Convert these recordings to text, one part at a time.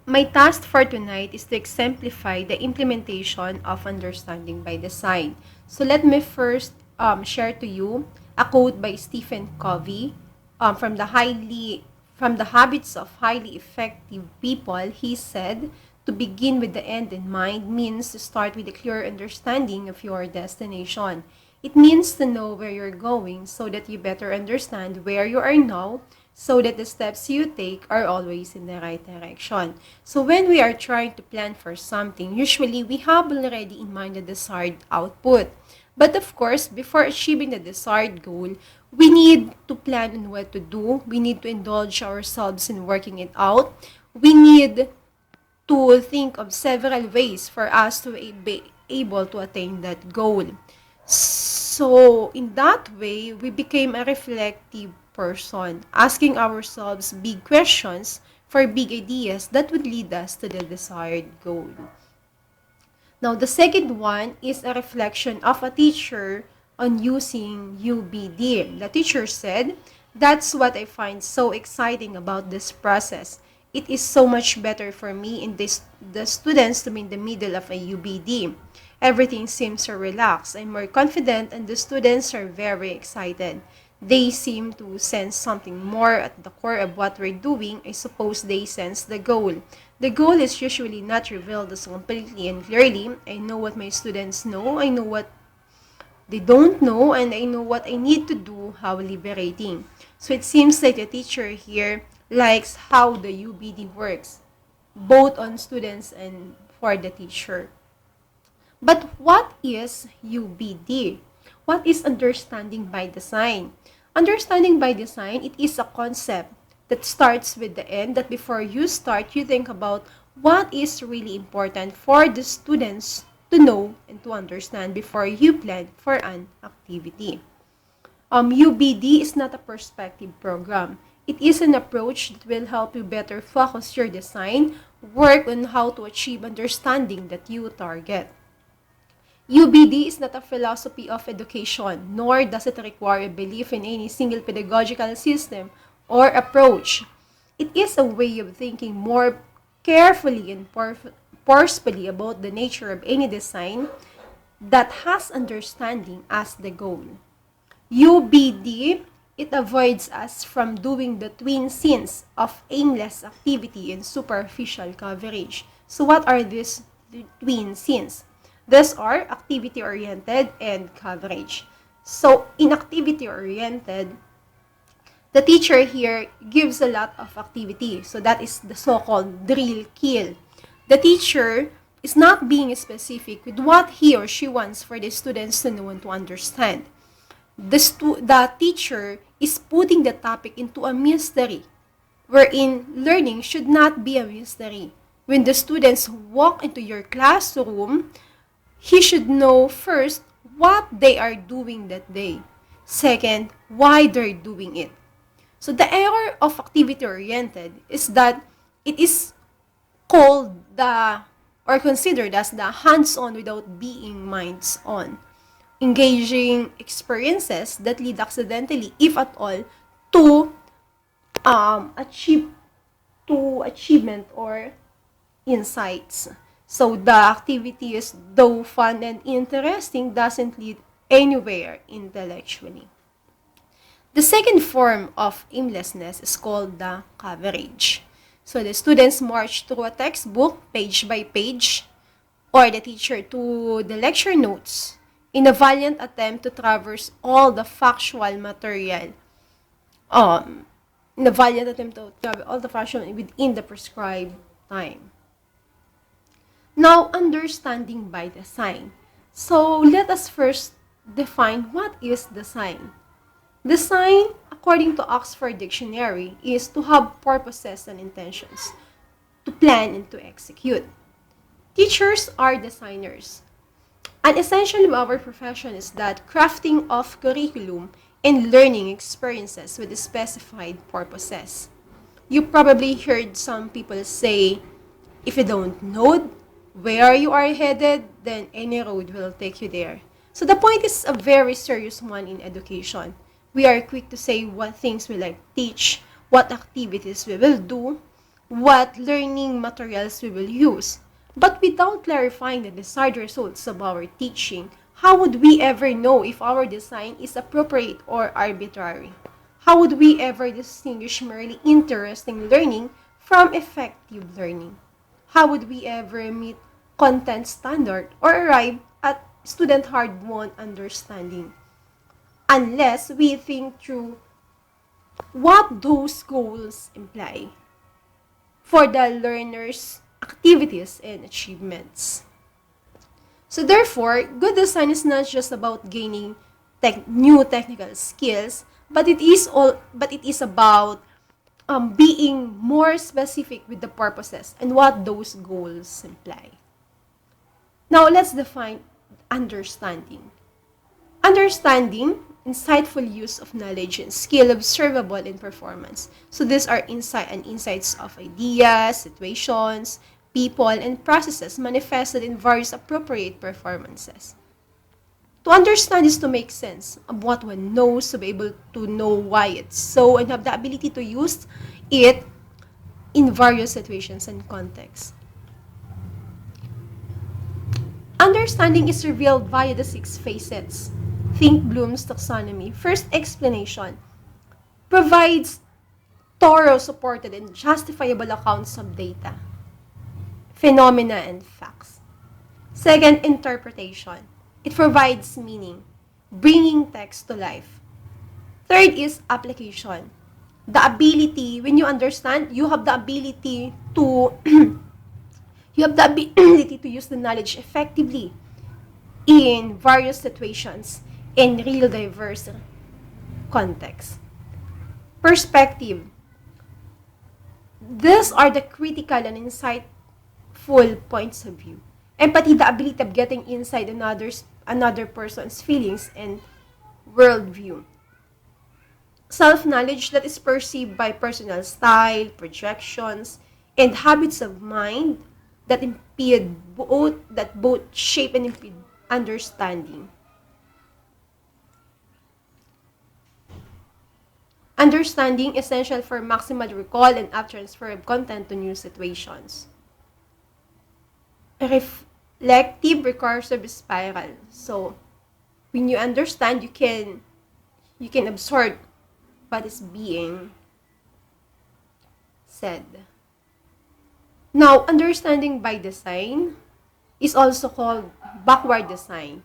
My task for tonight is to exemplify the implementation of understanding by design. So let me first share to you a quote by Stephen Covey from the habits of highly effective people. He said, "To begin with the end in mind means to start with a clear understanding of your destination. It means to know where you're going so that you better understand where you are now, so that the steps you take are always in the right direction." So when we are trying to plan for something, usually we have already in mind the desired output. But of course, before achieving the desired goal, we need to plan on what to do. We need to indulge ourselves in working it out. We need to think of several ways for us to be able to attain that goal. So, in that way, we became a reflective person, asking ourselves big questions for big ideas that would lead us to the desired goal. Now, the second one is a reflection of a teacher on using UBD. The teacher said, "That's what I find so exciting about this process. It is so much better for me and the students to be in the middle of a UBD. Everything seems so relaxed. I'm more confident and the students are very excited. They seem to sense something more at the core of what we're doing. I suppose they sense the goal. The goal is usually not revealed as completely and clearly. I know what my students know. I know what they don't know, and I know what I need to do." How liberating. So it seems like the teacher here likes how the UBD works, both on students and for the teacher. But what is UBD? What is understanding by design? Understanding by design, it is a concept that starts with the end, that before you start, you think about what is really important for the students to know and to understand before you plan for an activity. UBD is not a perspective program. It is an approach that will help you better focus your design, work on how to achieve understanding that you target. UBD is not a philosophy of education, nor does it require a belief in any single pedagogical system or approach. It is a way of thinking more carefully and forcefully about the nature of any design that has understanding as the goal. UBD, it avoids us from doing the twin sins of aimless activity and superficial coverage. So what are these twin sins? These are activity-oriented and coverage. So in activity-oriented, the teacher here gives a lot of activity. So that is the so-called drill kill. The teacher is not being specific with what he or she wants for the students to know and to understand. The teacher is putting the topic into a mystery, wherein learning should not be a mystery. When the students walk into your classroom, he should know first what they are doing that day. Second, why they're doing it. So the error of activity-oriented is that it is called or considered as the hands-on without being minds-on, engaging experiences that lead accidentally, if at all, to achievement or insights. So the activities, though fun and interesting, doesn't lead anywhere intellectually. The second form of aimlessness is called the coverage. So the students march through a textbook page by page, or the teacher to the lecture notes, in a valiant attempt to traverse all the factual material, in a valiant attempt to traverse all the factual within the prescribed time. Now, understanding by design. So let us first define what is design. Design, according to Oxford Dictionary, is to have purposes and intentions, to plan and to execute. Teachers are designers. An essential of our profession is that crafting of curriculum and learning experiences with specified purposes. You probably heard some people say, if you don't know where you are headed, then any road will take you there. So the point is a very serious one in education. We are quick to say what things we like to teach, what activities we will do, what learning materials we will use. But without clarifying the desired results of our teaching, how would we ever know if our design is appropriate or arbitrary? How would we ever distinguish merely interesting learning from effective learning? How would we ever meet content standard or arrive at student hard-won understanding? Unless we think through what those goals imply for the learner's activities and achievements. So therefore, good design is not just about gaining new technical skills, but it is about being more specific with the purposes and what those goals imply. Now let's define understanding. Understanding, insightful use of knowledge and skill observable in performance. So these are insights of ideas, situations, people, and processes manifested in various appropriate performances. To understand is to make sense of what one knows, to be able to know why it's so, and have the ability to use it in various situations and contexts. Understanding is revealed via the 6 facets. Think Bloom's taxonomy. First, explanation provides thorough, supported, and justifiable accounts of data, phenomena, and facts. Second, interpretation. It provides meaning, bringing text to life. Third is application. The ability, when you understand, you have the ability to you have the ability to use the knowledge effectively in various situations in real diverse contexts. Perspective. These are the critical and insightful points of view. Empathy, the ability of getting inside another person's feelings and worldview. Self-knowledge that is perceived by personal style, projections, and habits of mind that both shape and impede understanding. Understanding essential for maximal recall and apt transfer of content to new situations. A reflective recursive spiral. So, when you understand, you can absorb what is being said. Now, understanding by design is also called backward design.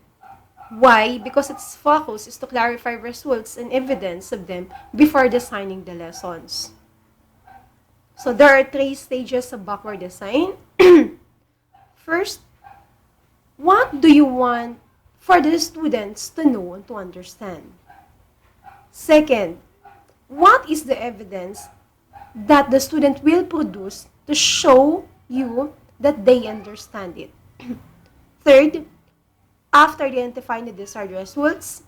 Why? Because its focus is to clarify results and evidence of them before designing the lessons. So there are 3 stages of backward design. First, what do you want for the students to know and to understand? Second, what is the evidence that the student will produce to show you that they understand it? Third, after identifying the desired results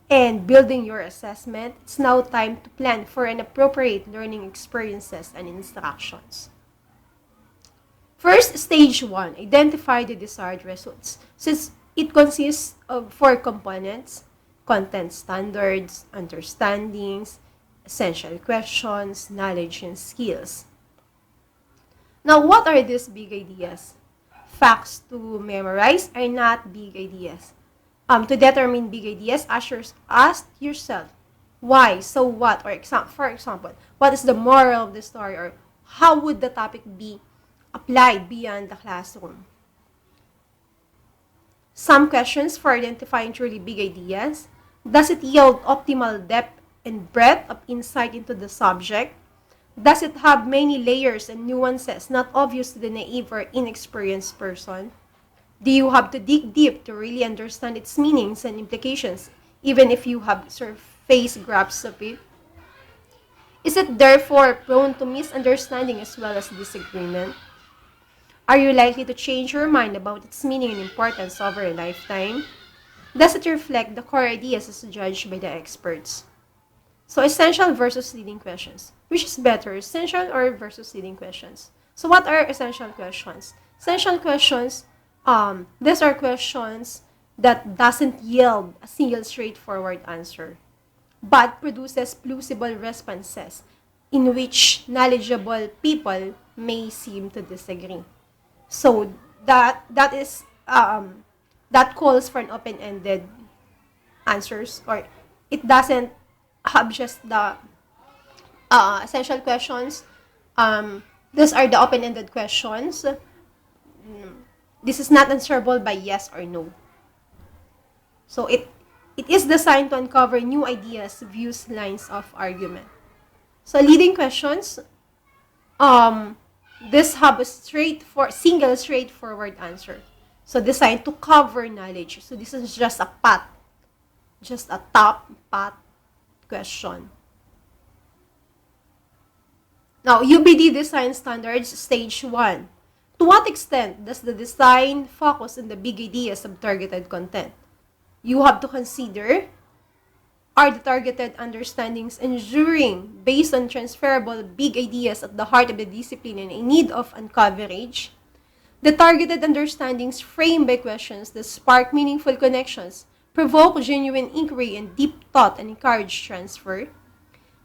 and building your assessment, it's now time to plan for an appropriate learning experiences and instructions. First, stage 1, identify the desired results. Since it consists of 4 components: content standards, understandings, essential questions, knowledge, and skills. Now, what are these big ideas? Facts to memorize are not big ideas. To determine big ideas, ask yourself, why, so what, or for example, what is the moral of the story, or how would the topic be applied beyond the classroom? Some questions for identifying truly big ideas. Does it yield optimal depth and breadth of insight into the subject? Does it have many layers and nuances not obvious to the naive or inexperienced person? Do you have to dig deep to really understand its meanings and implications, even if you have surface grasps of it? Is it therefore prone to misunderstanding as well as disagreement? Are you likely to change your mind about its meaning and importance over a lifetime? Does it reflect the core ideas as judged by the experts? So, essential versus leading questions. Which is better, essential or versus leading questions? So, what are essential questions? Essential questions, these are questions that doesn't yield a single straightforward answer, but produces plausible responses in which knowledgeable people may seem to disagree. So that calls for an open-ended answers, or it doesn't have just the essential questions. These are the open-ended questions. This is not answerable by yes or no. So it is designed to uncover new ideas, views, lines of argument. So leading questions, this have a single straightforward answer. So designed to cover knowledge. So this is just a top path question. Now, UBD design standards stage 1. To what extent does the design focus on the big ideas of targeted content? You have to consider, are the targeted understandings enduring based on transferable big ideas at the heart of the discipline and in need of uncoverage? The targeted understandings framed by questions that spark meaningful connections, provoke genuine inquiry and deep thought, and encourage transfer.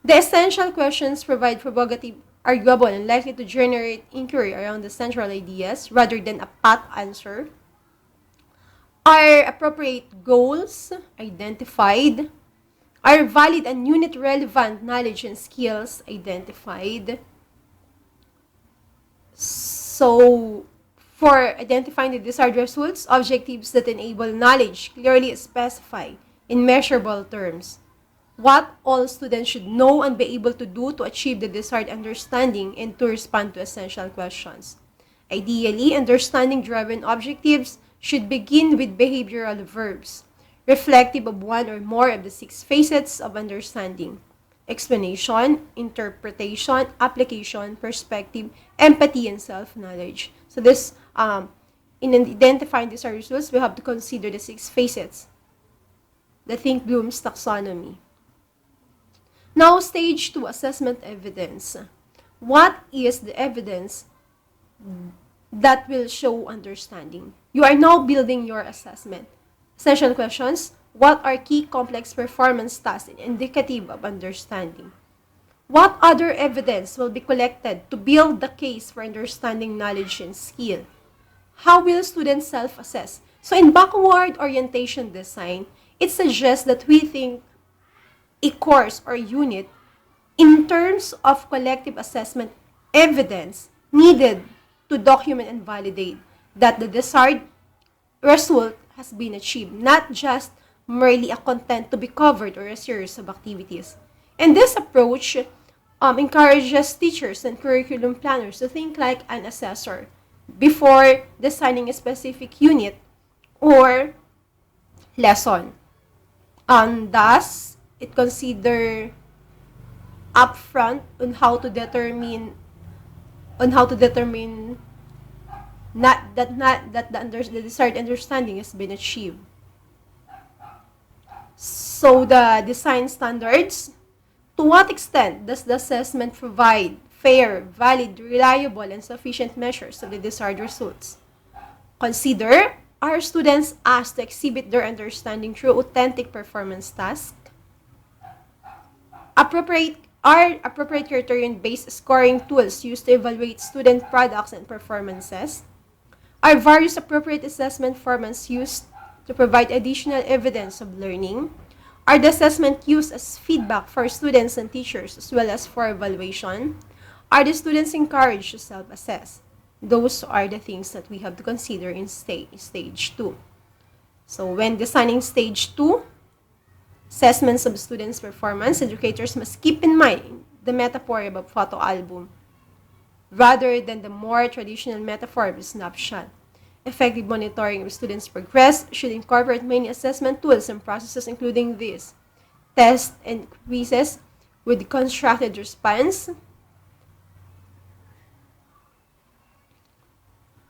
The essential questions provide provocative, arguable, and likely to generate inquiry around the central ideas rather than a pat answer. Are appropriate goals identified? Are valid and unit-relevant knowledge and skills identified? So, for identifying the desired results, objectives that enable knowledge clearly specify in measurable terms what all students should know and be able to do to achieve the desired understanding and to respond to essential questions. Ideally, understanding-driven objectives should begin with behavioral verbs, reflective of one or more of the 6 facets of understanding: explanation, interpretation, application, perspective, empathy, and self-knowledge. So this, in identifying these results, we have to consider the 6 facets, the Think-Bloom's taxonomy. Now, stage 2, assessment evidence. What is the evidence that will show understanding? You are now building your assessment. Essential questions: what are key complex performance tasks indicative of understanding? What other evidence will be collected to build the case for understanding knowledge and skill? How will students self-assess? So in backward orientation design, it suggests that we think a course or unit in terms of collective assessment evidence needed to document and validate that the desired result has been achieved, not just merely a content to be covered or a series of activities. And this approach encourages teachers and curriculum planners to think like an assessor before designing a specific unit or lesson. Thus, it consider upfront on how to determine the desired understanding has been achieved. So the design standards: to what extent does the assessment provide fair, valid, reliable, and sufficient measures of the desired results? Consider, are students asked to exhibit their understanding through authentic performance tasks? Are appropriate criterion-based scoring tools used to evaluate student products and performances? Are various appropriate assessment formats used to provide additional evidence of learning? Are the assessment used as feedback for students and teachers as well as for evaluation? Are the students encouraged to self-assess? Those are the things that we have to consider in stage 2. So when designing stage 2, assessments of students' performance, educators must keep in mind the metaphor of a photo album rather than the more traditional metaphor of a snapshot. Effective monitoring of students' progress should incorporate many assessment tools and processes, including these: tests and quizzes with constructed response,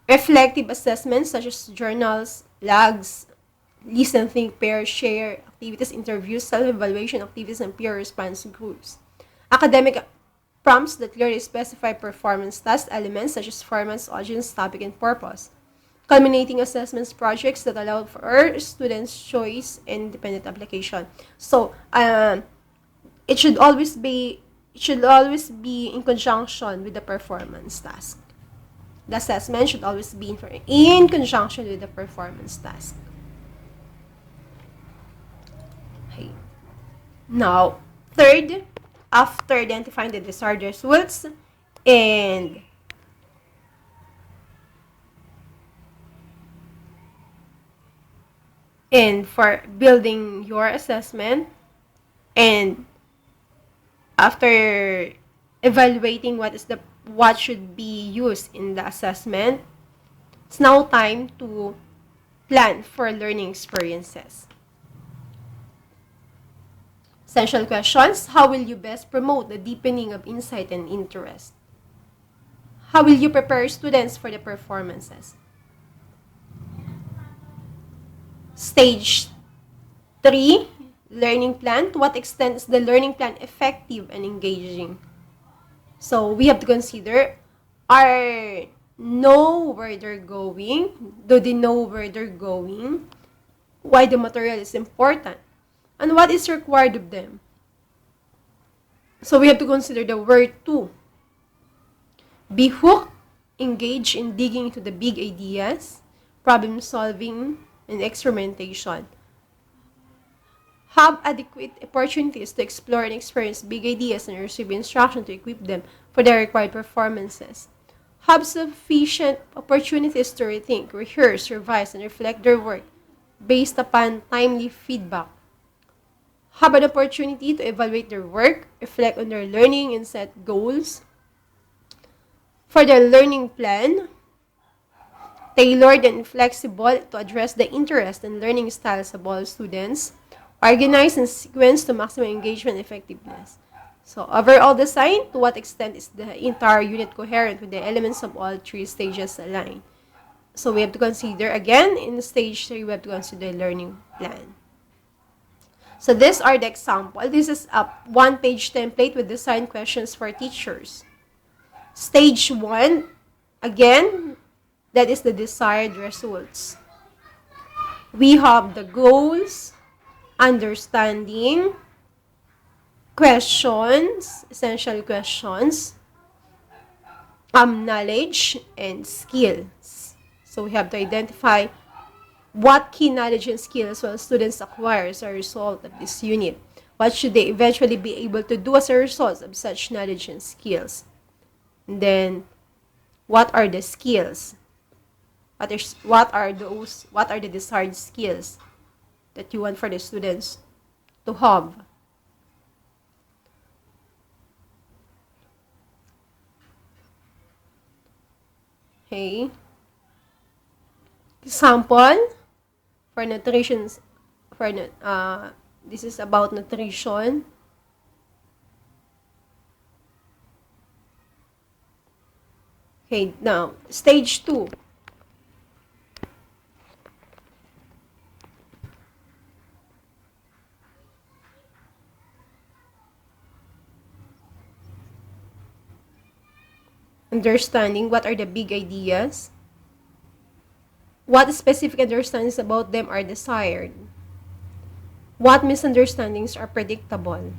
reflective assessments such as journals, logs, listen, think, pair, share activities, interviews, self-evaluation activities, and peer response groups. Academic prompts that clearly specify performance task elements such as formats, audience, topic, and purpose. Culminating assessments projects that allow for students' choice and independent application. So, it should always be it should always be in conjunction with the performance task. The assessment should always be in conjunction with the performance task. Okay. Now, third, after identifying the desired results and for building your assessment, and after evaluating what should be used in the assessment, it's now time to plan for learning experiences. Essential questions: how will you best promote the deepening of insight and interest? How will you prepare students for the performances? Stage 3, learning plan. To what extent is the learning plan effective and engaging? So we have to consider, know where they're going? Do they know where they're going? Why the material is important? And what is required of them? So we have to consider the word to. Be hooked, engage in digging into the big ideas, problem solving, and experimentation. Have adequate opportunities to explore and experience big ideas and receive instruction to equip them for their required performances. Have sufficient opportunities to rethink, rehearse, revise, and reflect their work based upon timely feedback. Have an opportunity to evaluate their work, reflect on their learning, and set goals. For their learning plan, tailored and flexible to address the interest and learning styles of all students, organized and sequenced to maximum engagement and effectiveness. So, overall design: to what extent is the entire unit coherent with the elements of all three stages aligned? So, we have to consider, again, in stage 3, we have to consider learning plan. So, these are the example. This is a one-page template with design questions for teachers. Stage 1, again, that is the desired results. We have the goals, understanding, questions, essential questions, knowledge, and skills. So we have to identify what key knowledge and skills will students acquire as a result of this unit. What should they eventually be able to do as a result of such knowledge and skills? And then, what are the skills? What are the desired skills that you want for the students to have? Okay. Example for nutrition. This is about nutrition. Okay, now stage 2. Understanding what are the big ideas. What specific understandings about them are desired? What misunderstandings are predictable?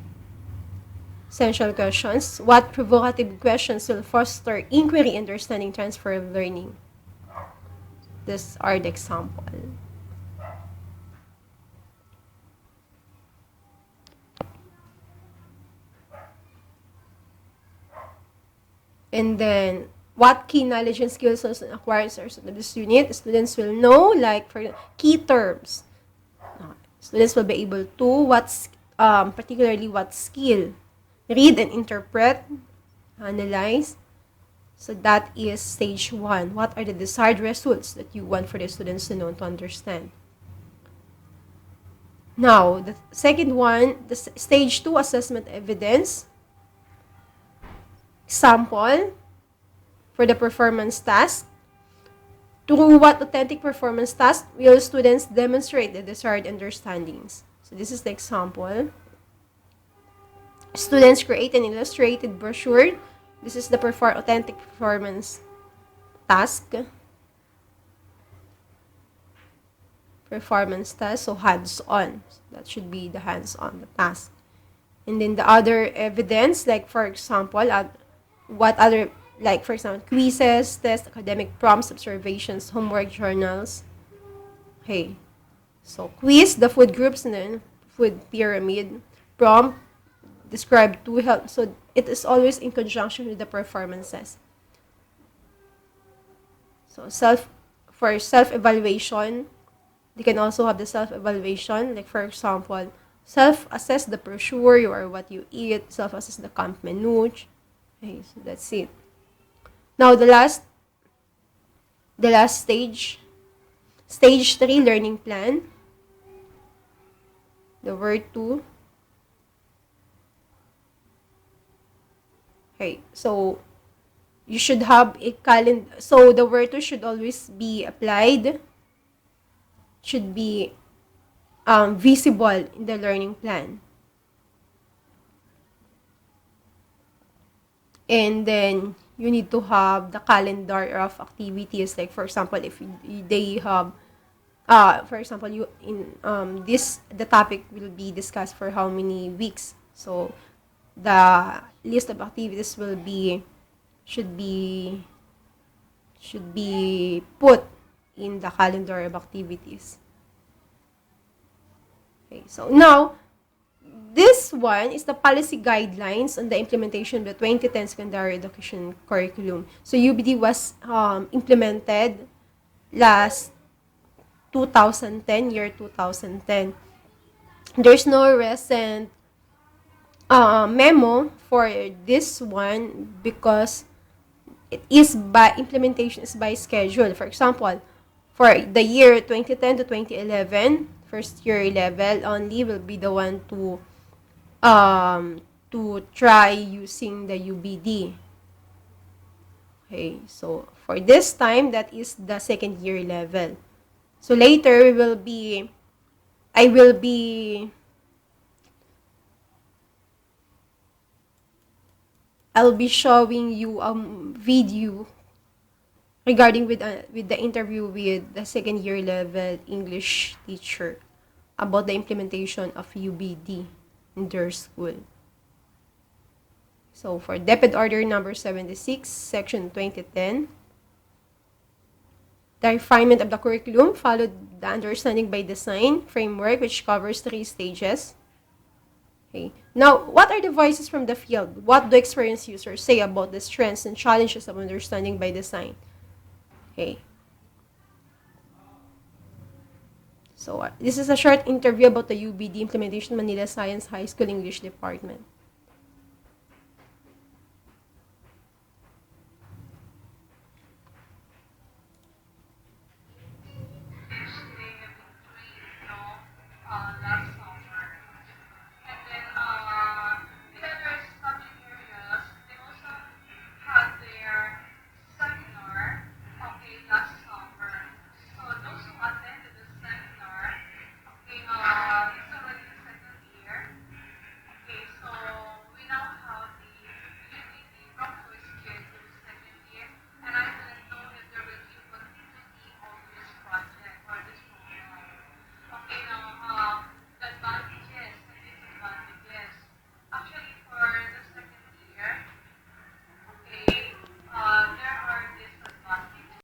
Essential questions. What provocative questions will foster inquiry, understanding, transfer of learning? These are the example. And then, what key knowledge and skills will acquire as a result of this unit? Students will know, like, for key terms. Students will be able to, particularly what skill? Read and interpret, analyze. So that is stage 1. What are the desired results that you want for the students to know and to understand? Now, the second one, the stage 2, assessment evidence. Example, for the performance task. Through what authentic performance task will students demonstrate the desired understandings? So this is the example. Students create an illustrated brochure. This is the authentic performance task. Performance task, so hands-on. So that should be the hands-on, the task. And then the other evidence, like for example, what other, like for example, quizzes, tests, academic prompts, observations, homework journals. Okay. So quiz, the food groups, and then food pyramid. Prompt, describe two health. So it is always in conjunction with the performances. So for self-evaluation, they can also have the self-evaluation. Like for example, self-assess the brochure or what you eat, self-assess the camp menu. Okay, so that's it. Now the last stage 3 learning plan. The word 2. Okay, so you should have a calendar. So the word 2 should always be applied, should be visible in the learning plan. And then you need to have the calendar of activities. Like for example, if they have, for example, you in the topic will be discussed for how many weeks. So the list of activities should be put in the calendar of activities. Okay, so now this one is the policy guidelines on the implementation of the 2010 secondary education curriculum. So UBD was implemented last 2010, year 2010. There's no recent memo for this one because it is by implementation is by schedule. For example, for the year 2010 to 2011, first year level only will be the one to try using the UBD. Okay, so for this time, that is the second year level. So later, I will be I'll be showing you a video regarding with the interview with the second year level English teacher about the implementation of UBD in their school. So for DepEd Order number 76, section 2010, the refinement of the curriculum followed the understanding by design framework, which covers 3 stages. Okay. Now, what are the voices from the field? What do experienced users say about the strengths and challenges of understanding by design? Okay. So, this is a short interview about the UBD implementation Manila Science High School English Department.